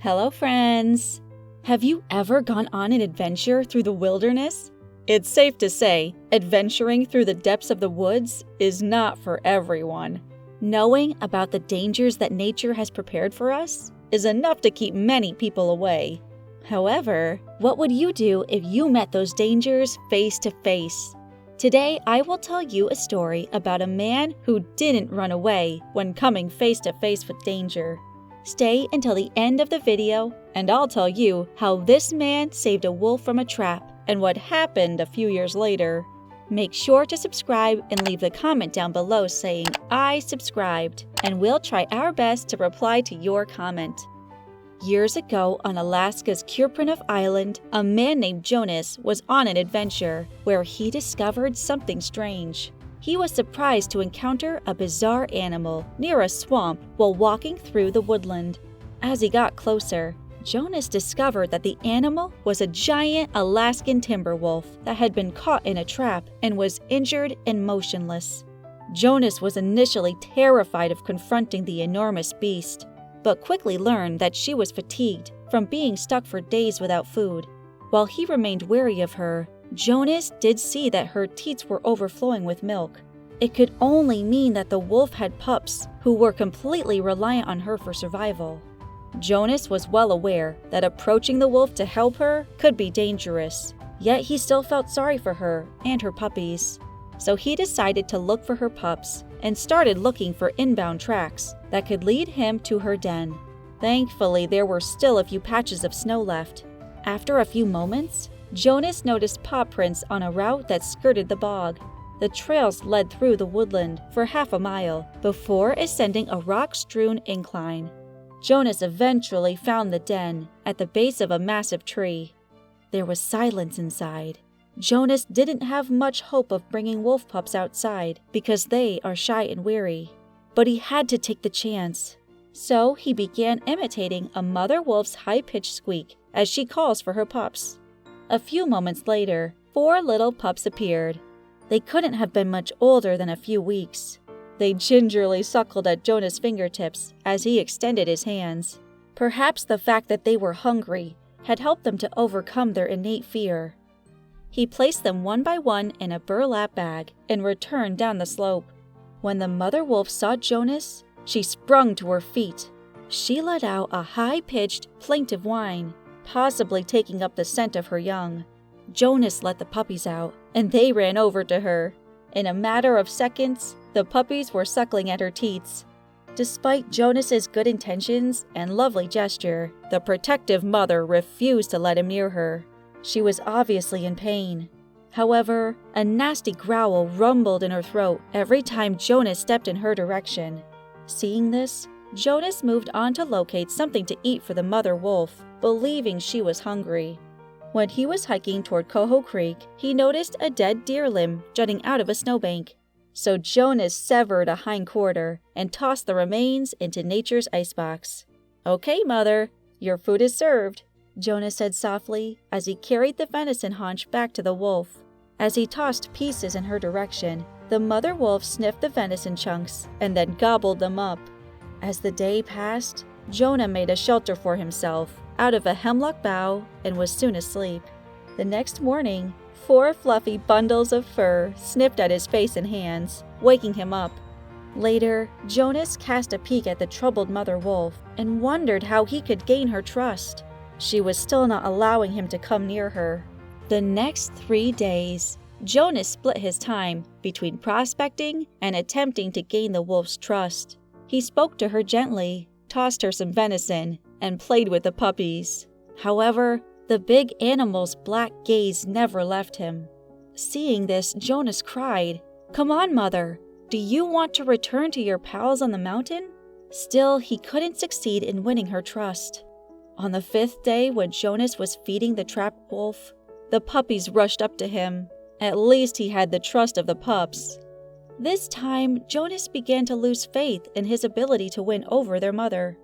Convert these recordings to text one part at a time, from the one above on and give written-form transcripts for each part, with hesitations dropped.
Hello, friends! Have you ever gone on an adventure through the wilderness? It's safe to say, adventuring through the depths of the woods is not for everyone. Knowing about the dangers that nature has prepared for us is enough to keep many people away. However, what would you do if you met those dangers face to face? Today, I will tell you a story about a man who didn't run away when coming face to face with danger. Stay until the end of the video, and I'll tell you how this man saved a wolf from a trap and what happened a few years later. Make sure to subscribe and leave a comment down below saying, "I subscribed," and we'll try our best to reply to your comment. Years ago on Alaska's Kurprenuf Island, a man named Jonas was on an adventure where he discovered something strange. He was surprised to encounter a bizarre animal near a swamp while walking through the woodland. As he got closer, Jonas discovered that the animal was a giant Alaskan timber wolf that had been caught in a trap and was injured and motionless. Jonas was initially terrified of confronting the enormous beast, but quickly learned that she was fatigued from being stuck for days without food. While he remained wary of her, Jonas did see that her teats were overflowing with milk. It could only mean that the wolf had pups who were completely reliant on her for survival. Jonas was well aware that approaching the wolf to help her could be dangerous, yet he still felt sorry for her and her puppies. So he decided to look for her pups and started looking for inbound tracks that could lead him to her den. Thankfully, there were still a few patches of snow left. After a few moments, Jonas noticed paw prints on a route that skirted the bog. The trails led through the woodland for half a mile before ascending a rock-strewn incline. Jonas eventually found the den at the base of a massive tree. There was silence inside. Jonas didn't have much hope of bringing wolf pups outside because they are shy and weary, but he had to take the chance. So he began imitating a mother wolf's high-pitched squeak as she calls for her pups. A few moments later, 4 little pups appeared. They couldn't have been much older than a few weeks. They gingerly suckled at Jonas' fingertips as he extended his hands. Perhaps the fact that they were hungry had helped them to overcome their innate fear. He placed them one by one in a burlap bag and returned down the slope. When the mother wolf saw Jonas, she sprung to her feet. She let out a high-pitched, plaintive whine, possibly taking up the scent of her young. Jonas let the puppies out, and they ran over to her. In a matter of seconds, the puppies were suckling at her teats. Despite Jonas's good intentions and lovely gesture, the protective mother refused to let him near her. She was obviously in pain. However, a nasty growl rumbled in her throat every time Jonas stepped in her direction. Seeing this, Jonas moved on to locate something to eat for the mother wolf, believing she was hungry. When he was hiking toward Coho Creek, he noticed a dead deer limb jutting out of a snowbank. So Jonas severed a hind quarter and tossed the remains into nature's icebox. "Okay, mother, your food is served," Jonas said softly as he carried the venison haunch back to the wolf. As he tossed pieces in her direction, the mother wolf sniffed the venison chunks and then gobbled them up. As the day passed, Jonah made a shelter for himself out of a hemlock bough and was soon asleep. The next morning, 4 fluffy bundles of fur sniffed at his face and hands, waking him up. Later, Jonas cast a peek at the troubled mother wolf and wondered how he could gain her trust. She was still not allowing him to come near her. The next 3 days, Jonas split his time between prospecting and attempting to gain the wolf's trust. He spoke to her gently, tossed her some venison, and played with the puppies. However, the big animal's black gaze never left him. Seeing this, Jonas cried, "Come on, mother! Do you want to return to your pals on the mountain?" Still, he couldn't succeed in winning her trust. On the 5th day, when Jonas was feeding the trapped wolf, the puppies rushed up to him. At least he had the trust of the pups. This time, Jonas began to lose faith in his ability to win over their mother.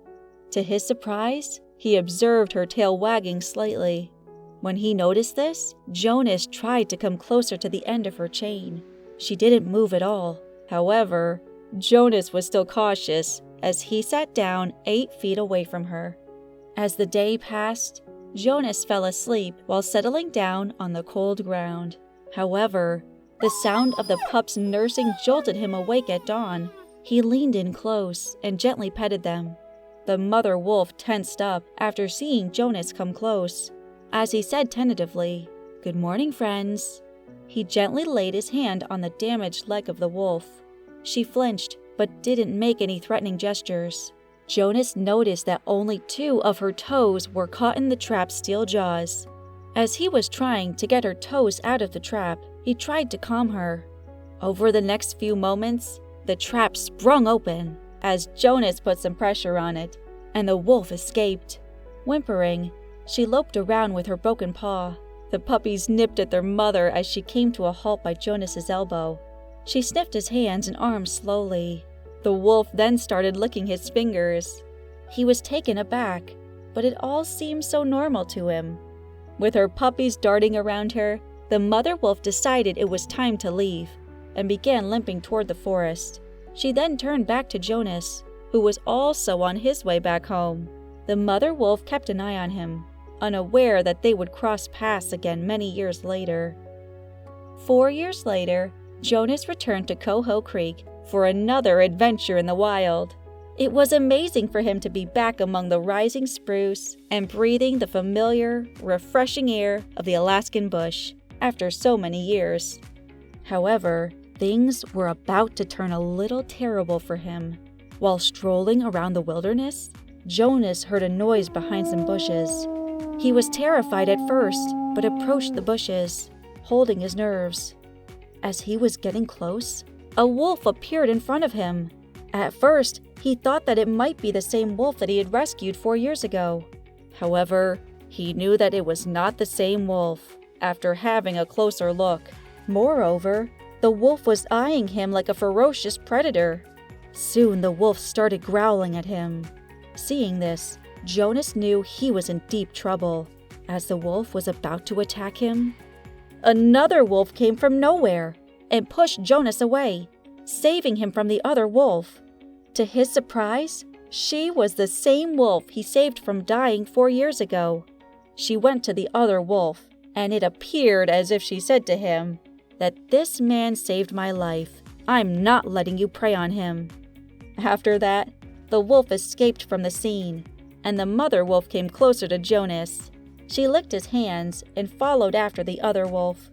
To his surprise, he observed her tail wagging slightly. When he noticed this, Jonas tried to come closer to the end of her chain. She didn't move at all. However, Jonas was still cautious as he sat down 8 feet away from her. As the day passed, Jonas fell asleep while settling down on the cold ground. However, the sound of the pups nursing jolted him awake at dawn. He leaned in close and gently petted them. The mother wolf tensed up after seeing Jonas come close. As he said tentatively, "Good morning, friends," he gently laid his hand on the damaged leg of the wolf. She flinched, but didn't make any threatening gestures. Jonas noticed that only 2 of her toes were caught in the trap's steel jaws. As he was trying to get her toes out of the trap, he tried to calm her. Over the next few moments, the trap sprung open as Jonas put some pressure on it, and the wolf escaped. Whimpering, she loped around with her broken paw. The puppies nipped at their mother as she came to a halt by Jonas's elbow. She sniffed his hands and arms slowly. The wolf then started licking his fingers. He was taken aback, but it all seemed so normal to him. With her puppies darting around her, the mother wolf decided it was time to leave and began limping toward the forest. She then turned back to Jonas, who was also on his way back home. The mother wolf kept an eye on him, unaware that they would cross paths again many years later. 4 years later, Jonas returned to Coho Creek for another adventure in the wild. It was amazing for him to be back among the rising spruce and breathing the familiar, refreshing air of the Alaskan bush after so many years. However, things were about to turn a little terrible for him. While strolling around the wilderness, Jonas heard a noise behind some bushes. He was terrified at first, but approached the bushes, holding his nerves. As he was getting close, a wolf appeared in front of him. At first, he thought that it might be the same wolf that he had rescued 4 years ago. However, he knew that it was not the same wolf after having a closer look. Moreover, the wolf was eyeing him like a ferocious predator. Soon the wolf started growling at him. Seeing this, Jonas knew he was in deep trouble. As the wolf was about to attack him, another wolf came from nowhere and pushed Jonas away, saving him from the other wolf. To his surprise, she was the same wolf he saved from dying 4 years ago. She went to the other wolf, and it appeared as if she said to him that this man saved my life. I'm not letting you prey on him. After that, the wolf escaped from the scene, and the mother wolf came closer to Jonas. She licked his hands and followed after the other wolf.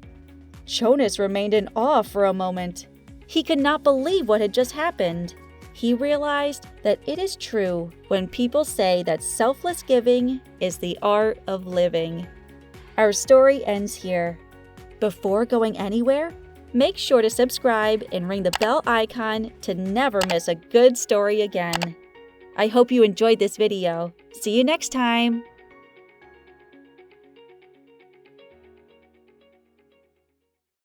Jonas remained in awe for a moment. He could not believe what had just happened. He realized that it is true when people say that selfless giving is the art of living. Our story ends here. Before going anywhere, make sure to subscribe and ring the bell icon to never miss a good story again. I hope you enjoyed this video. See you next time!